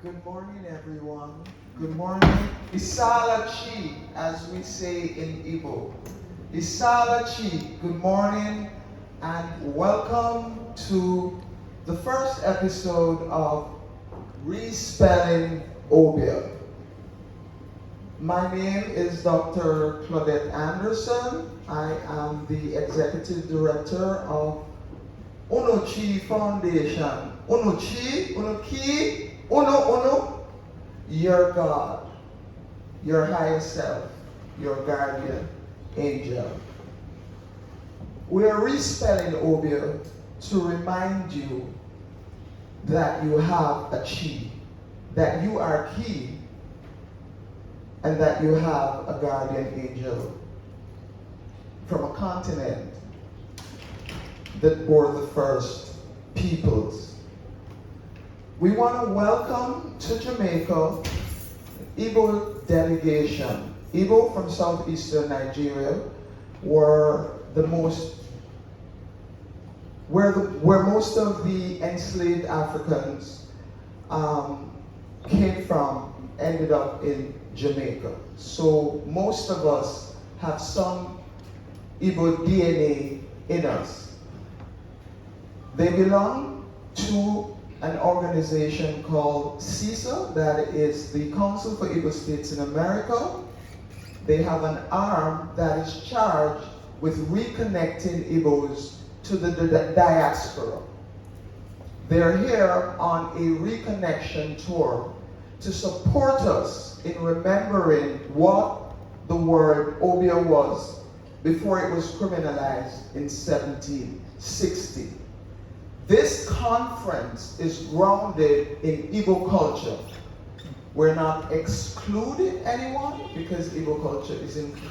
Good morning, everyone. Good morning. Isala Chi, as we say in Igbo. Isala Chi, good morning, and welcome to the first episode of Respelling Obeah. My name is Dr. Claudette Anderson. I am the Executive Director of Unuchi Foundation. Unuki, Unu, your God, your higher self, your guardian angel. We are respelling Obeah to remind you that you have a chi, that you are key, and that you have a guardian angel from a continent that bore the first peoples. We want to welcome to Jamaica Igbo delegation. Igbo from southeastern Nigeria were where most of the enslaved Africans came from, ended up in Jamaica. So most of us have some Igbo DNA in us. They belong to an organization called CISA, that is the Council for Igbo States in America. They have an arm that is charged with reconnecting Igbos to the diaspora. They're here on a reconnection tour to support us in remembering what the word Obeah was before it was criminalized in 1760. This conference is grounded in Igbo culture. We're not excluding anyone because Igbo culture is